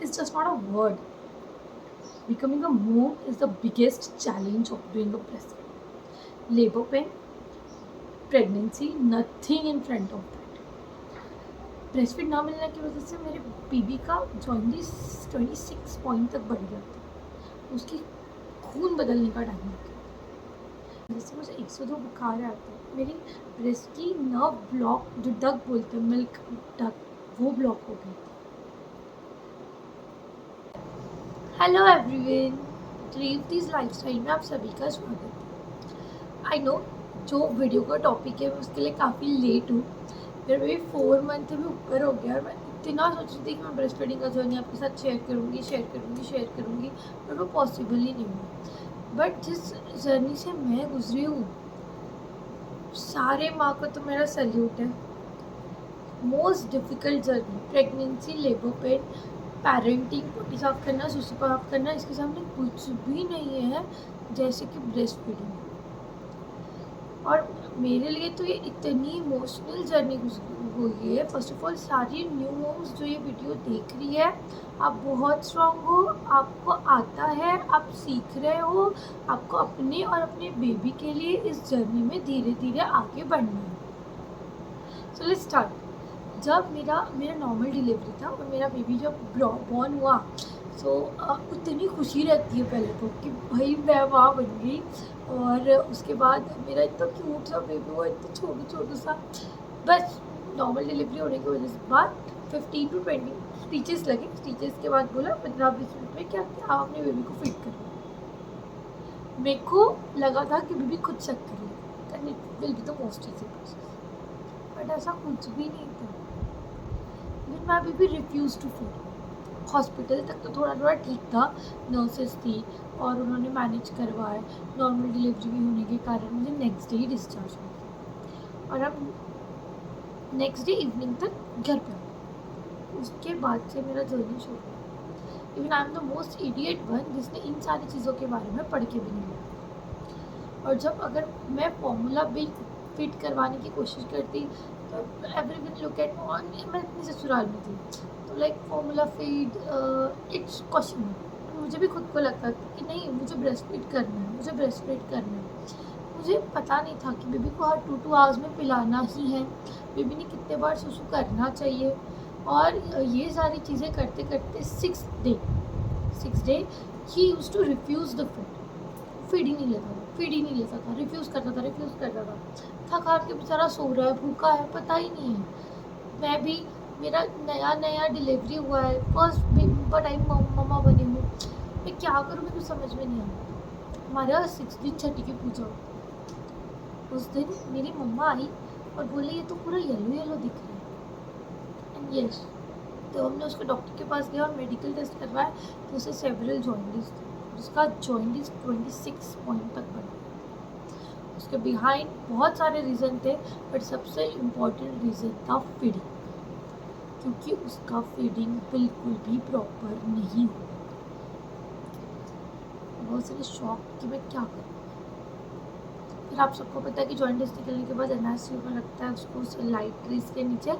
is just not a word. Becoming a mom is the biggest challenge of doing a breastfeeding. Labor pain, pregnancy, nothing in front of that. Breast feed ना मिलने की वजह से मेरे baby का jaundice 26 point तक बढ़ गया था। उसकी खून बदलने का टाइम आ गया। जैसे मुझे 102 बुखार आता है, मेरी ब्रेस्ट की नर्व ब्लॉक, जो डक बोलते हैं, मिल्क डक, वो ब्लॉक हो गई। हेलो एवरीवन, ट्रीवतीज लाइफस्टाइल में आप सभी का स्वागत है। आई नो जो वीडियो का टॉपिक है उसके लिए काफ़ी लेट हूँ। मेरा बेबी 4 मंथ भी ऊपर हो गया और मैं इतना सोच रही थी कि मैं ब्रेस्ट फीडिंग का जर्नी आपके साथ शेयर करूँगी, पर वो पॉसिबल ही नहीं हुआ। बट जिस जर्नी से मैं गुजरी हूँ, सारे माँ को तो मेरा सैल्यूट है। Most difficult journey, pregnancy, labour pain, parenting, potty साफ करना, सुसु साफ करना, इसके सामने कुछ भी नहीं है जैसे कि ब्रेस्ट फीडिंग। और मेरे लिए तो ये इतनी इमोशनल जर्नी हुई है। फर्स्ट ऑफ ऑल, सारी न्यू मॉम्स जो ये वीडियो देख रही है, आप बहुत स्ट्रांग हो, आपको आता है, आप सीख रहे हो, आपको अपने और अपने बेबी के लिए इस जर्नी में धीरे धीरे आगे बढ़ना है। So let's start. जब मेरा नॉर्मल डिलीवरी था और मेरा बेबी जब बॉर्न हुआ, सो उतनी खुशी रहती है पहले तो कि भाई मैं माँ बन गई। और उसके बाद मेरा इतना क्यूट सा बेबी हुआ, इतना छोटू सा। बस नॉर्मल डिलीवरी होने की वजह से बाद 15 to 20 स्टिचेस लगे। स्टिचेस के बाद बोला 15-20 मिनट में क्या आप अपने बेबी को फिट करो। मेरे को लगा था कि बेबी खुद चेक कर लेगा, and it will be the most easy process, but ऐसा कुछ भी नहीं था। फिर मैं baby refuse to feed. Hospital तक तो थोड़ा ठीक था, नर्सेस थी और उन्होंने मैनेज करवाया। नॉर्मल डिलीवरी भी होने के कारण मुझे नेक्स्ट डे ही डिस्चार्ज हो गया और अब नेक्स्ट डे इवनिंग तक घर पे। उसके बाद से मेरा जर्नी शुरू हुआ। Even I am the most idiot one जिसने इन सारी चीज़ों के बारे में पढ़ के भी नहीं लिया। और जब अगर मैं फॉर्मूला भी फिट करवाने की कोशिश करती तो एवरीवन लुक एट मी। मैं इतनी ससुराल में थी तो like formula feed it's question. मुझे भी खुद को लगता था कि नहीं, मुझे ब्रेस्ट फीड करना है, मुझे पता नहीं था कि बेबी को हर 2 आवर्स में पिलाना ही है, बेबी ने कितने बार सुसु करना चाहिए। और ये सारी चीज़ें करते करते 6th डे ही used to refuse the feed ही नहीं लेता था, रिफ्यूज़ करता था। थका के बेचारा सो रहा है, भूखा है, पता ही नहीं है। मैं भी, मेरा नया डिलीवरी हुआ है, फर्स्ट टाइम मम्मा बनी हूँ, मैं क्या करूँ, मेरे को समझ में नहीं आता। हमारा 6 दिन छठी की पूजा हुई। उस दिन मेरी मम्मा आई और बोली ये तो पूरा येलो दिख रहा है। एंड यस, तो हमने उसके डॉक्टर के पास गया और मेडिकल टेस्ट करवाया तो उसे सेवरल जॉइंटिस थे। उसका जॉइंटिस 26 पॉइंट तक बढ़ गया। उसके बिहाइंड बहुत सारे रीज़न थे, बट सबसे इम्पॉर्टेंट रीज़न था फीडिंग, क्योंकि उसका फीडिंग बिल्कुल भी प्रॉपर नहीं हुआ। बहुत सारे शॉक कि मैं क्या करूँ। फिर आप सबको पता है कि जॉइंटिस निकलने के बाद एनएसयू में लगता है उसको लाइट ट्रीज के नीचे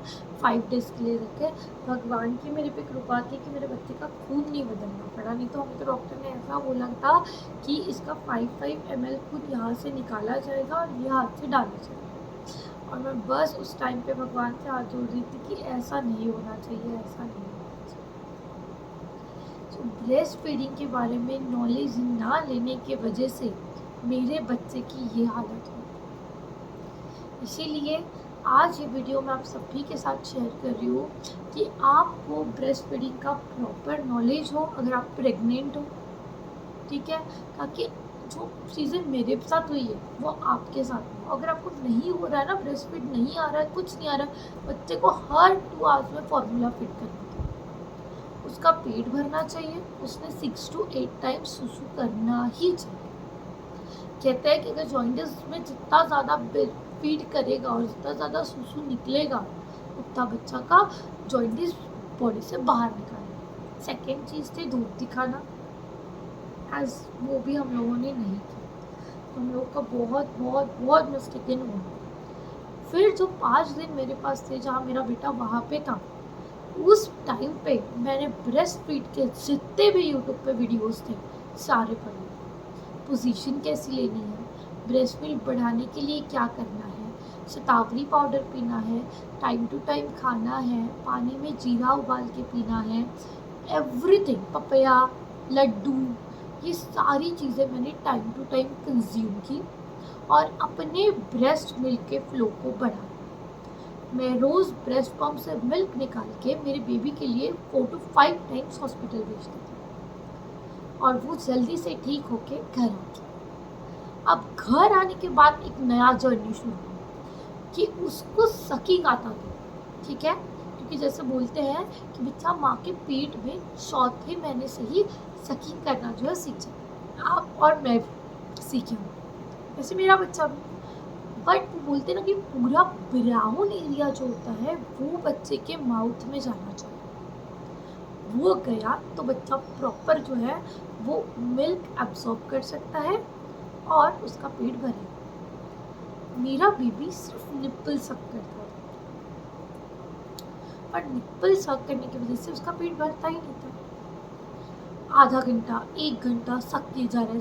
5 डेज के लिए रखे। भगवान की मेरे पे कृपा थी कि मेरे बच्चे का खून नहीं बदलना पड़ा, नहीं तो हमें तो डॉक्टर ने ऐसा बोला था कि इसका 5 ml खून यहाँ से निकाला जाएगा और ये हाथ से डाला जाएगा। और मैं बस उस टाइम पे भगवान से हाथ जोड़ रही थी कि ऐसा नहीं होना चाहिए, ऐसा नहीं होना चाहिए। तो ब्रेस्ट फीडिंग के बारे में नॉलेज ना लेने की वजह से मेरे बच्चे की ये हालत हुई। इसीलिए आज ये वीडियो मैं आप सभी के साथ शेयर कर रही हूँ कि आपको ब्रेस्ट फीडिंग का प्रॉपर नॉलेज हो अगर आप प्रेग्नेंट हो, ठीक है, ताकि जो चीज़ें मेरे साथ हुई है वो आपके साथ हो। अगर आपको नहीं हो रहा है ना, ब्रेस्ट फीड नहीं आ रहा है, कुछ नहीं आ रहा है, बच्चे को हर 2 आवर्स में फॉर्मूला फीड करना है, उसका पेट भरना चाहिए, उसने 6 to 8 टाइम्स सुसु करना ही चाहिए। कहते हैं कि अगर जॉइंटिस में जितना ज़्यादा फीड करेगा और जितना ज़्यादा सुसु निकलेगा उतना बच्चा का जॉइंटिस बॉडी से बाहर निकालेगा। सेकेंड चीज़ थी दूध दिखाना, एज वो भी हम लोगों ने नहीं की। हम लोग का बहुत मिस्टेकन हुआ। फिर जो 5 दिन मेरे पास थे जहाँ मेरा बेटा वहाँ पे था, उस टाइम पे मैंने ब्रेस्ट फीड के जितने भी यूट्यूब पे वीडियोस थे सारे पढ़े। पोजीशन कैसी लेनी है, ब्रेस्ट मिल्क बढ़ाने के लिए क्या करना है, शतावरी पाउडर पीना है, टाइम टू टाइम खाना है, पानी में जीरा उबाल के पीना है, एवरीथिंग, पपया, लड्डू, ये सारी चीज़ें मैंने टाइम टू टाइम कंज्यूम की और अपने ब्रेस्ट मिल्क के फ्लो को बढ़ाया। मैं रोज़ ब्रेस्ट पम्प से मिल्क निकाल के मेरे बेबी के लिए 4 to 5 टाइम्स हॉस्पिटल भेजती थी और वो जल्दी से ठीक होके घर आ गया। अब घर आने के बाद एक नया जर्नी शुरू हुआ कि उसको सकिंग आता था, ठीक है, क्योंकि जैसे बोलते हैं कि बच्चा माँ के पेट में चौथे महीने से ही सकिंग करना जो है सीख जाता है। आप और मैं भी सीखे हूँ, वैसे मेरा बच्चा भी। बट बोलते ना कि पूरा ब्राउन एरिया जो होता है वो बच्चे के माउथ में जाना चाहिए। वो गया तो बच्चा प्रॉपर जो है वो मिल्क एब्सॉर्ब कर सकता है और उसका पेट भरेगा। मेरा बेबी सिर्फ निप्पल सक करता था, पर निप्पल सक करने की वजह से उसका पेट भरता ही नहीं था। आधा घंटा 1 घंटा सक किए जा रहे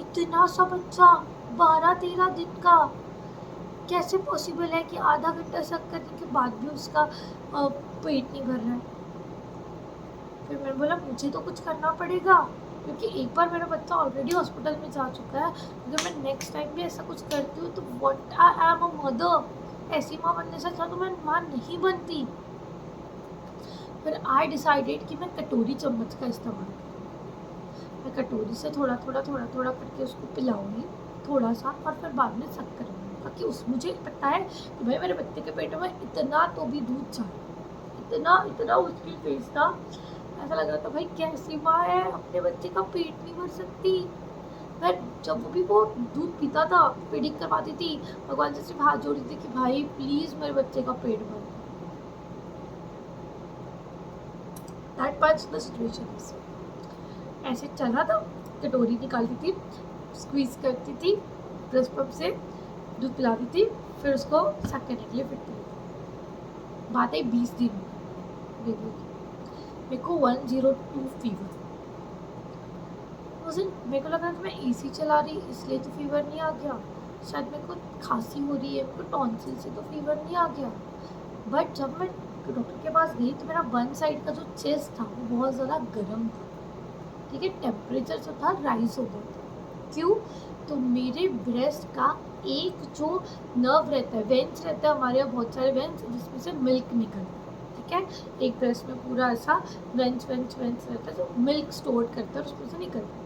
इतना सा बच्चा 12-13 दिन का, कैसे पॉसिबल है कि आधा घंटा सक करने के बाद भी उसका पेट नहीं भर रहा है। फिर मैंने बोला मुझे तो कुछ करना पड़ेगा, क्योंकि एक बार मेरा बच्चा ऑलरेडी हॉस्पिटल में जा चुका है। अगर मैं नेक्स्ट टाइम भी ऐसा कुछ करती हूँ तो what I am a mother, ऐसी माँ बनने से अच्छा तो मैं माँ नहीं बनती। फिर आई डिसाइडेड कि मैं कटोरी चम्मच का इस्तेमाल करूँ। मैं कटोरी से थोड़ा करके उसको पिलाऊंगी थोड़ा सा और फिर बाद में सक करूँगी, ताकि उस मुझे पता है कि भाई मेरे बच्चे के पेट में इतना तो भी दूध चाहिए। इतना मुश्किल फेस था, ऐसा लग रहा था भाई कैसी माँ है अपने बच्चे का पेट नहीं भर सकती। मैं जब भी वो दूध पीता था फीडिंग करवाती थी, भगवान से सिर्फ हाथ जोड़ी थी कि भाई प्लीज मेरे बच्चे का पेट भर। That was the situation. ऐसे चला था, कटोरी निकालती थी, स्क्वीज करती थी, ब्रेस्ट पंप से दूध पिलाती थी, फिर उसको सक करने के लिए फिरती थी। बात है 20 दिन बेबी की। मेरे को 102 फीवर। उस दिन मेरे को लगा कि मैं एसी चला रही इसलिए तो फीवर नहीं आ गया, शायद मेरे को खांसी हो रही है, मेरे को टॉन्सिल से तो फीवर नहीं आ गया। बट जब मैं डॉक्टर के पास गई तो मेरा वन साइड का जो चेस्ट था वो बहुत ज़्यादा गर्म था, ठीक है, टेम्परेचर जो था राइज हो गया था। क्यों? तो मेरे ब्रेस्ट का एक जो नर्व रहता है, वेंस रहता है, हमारे यहाँ बहुत सारे वेंस जिसमें से मिल्क निकलता है, ठीक है, एक ब्रेस्ट में पूरा ऐसा वेंस रहता है जो मिल्क स्टोर करता है और उसमें से निकलता है।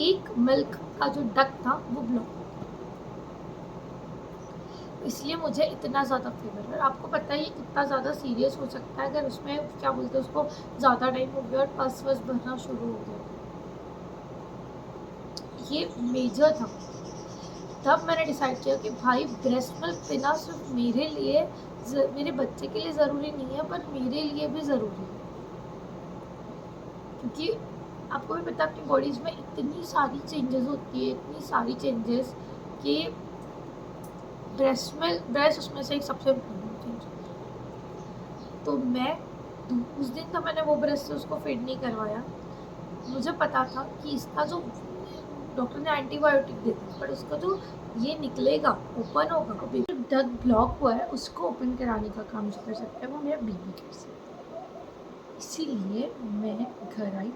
एक मिल्क का जो डक था वो ब्लॉक था, इसलिए मुझे इतना ज़्यादा फीवर है। आपको पता है ये कितना ज़्यादा सीरियस हो सकता है अगर उसमें क्या बोलते हैं उसको ज़्यादा टाइम हो गया और पस वस भरना शुरू हो गया। ये मेजर था। तब मैंने डिसाइड किया कि भाई ब्रेस्ट मिल्क पीना सिर्फ मेरे लिए, मेरे बच्चे के लिए ज़रूरी नहीं है, पर मेरे लिए भी ज़रूरी है। क्योंकि आपको भी पता है अपनी बॉडीज़ में इतनी सारी चेंजेस होती है, इतनी सारी चेंजेस कि ब्रेस्ट उसमें से एक सबसे इम्पोर्टेंट चेंज। तो मैं उस दिन तो मैंने वो ब्रेस्ट से उसको फीड नहीं करवाया। मुझे पता था कि इसका जो डॉक्टर ने एंटीबायोटिक दे दी, पर उसका जो ये निकलेगा ओपन होगा, जो डग ब्लॉक हुआ है उसको ओपन कराने का काम जो कर सकता है वो मेरा बेबी कर सकता है। इसीलिए मैं घर आई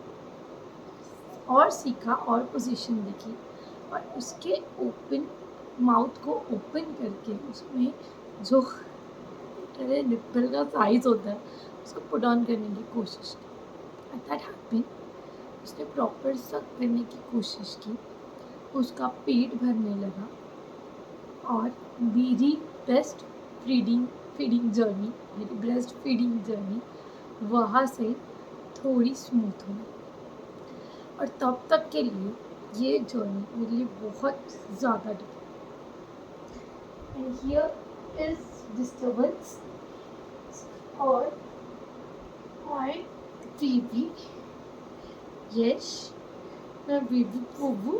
और सीखा और पोजीशन देखी और उसके ओपन माउथ को ओपन करके उसमें जो मेरे निप्पल का साइज होता है उसको पुट ऑन करने की कोशिश की। एट दैट हैपेंड, उसने प्रॉपर सक करने की कोशिश की, उसका पेट भरने लगा और मेरी ब्रेस्ट फीडिंग जर्नी, मेरी ब्रेस्ट फीडिंग जर्नी वहाँ से थोड़ी स्मूथ हुई। और तब तक के लिए ये जर्नी मेरे लिए बहुत ज़्यादा difficult. And here is disturbance और my baby, yes, my baby पोबू,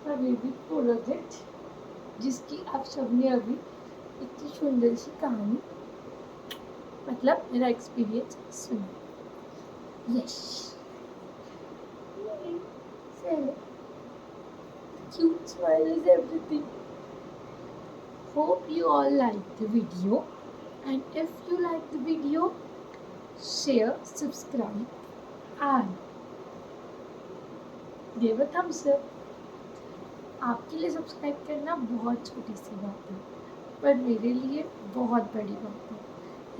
माय बेबी प्रोजेक्ट, जिसकी आप सबने अभी इतनी सुंदर सी कहानी मतलब मेरा एक्सपीरियंस सुनो। Yes, cute smile is everything. Hope you all like the video, and if you like the video, share, subscribe, and give a thumbs up. आपके लिए सब्सक्राइब करना बहुत छोटी सी बात है, पर मेरे लिए बहुत बड़ी बात है।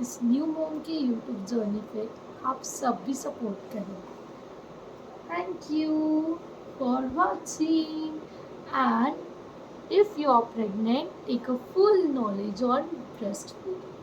इस न्यू मॉम की यूट्यूब जर्नी पे आप सब भी सपोर्ट करें। Thank you for watching, and if you are pregnant, take a full knowledge on breastfeeding.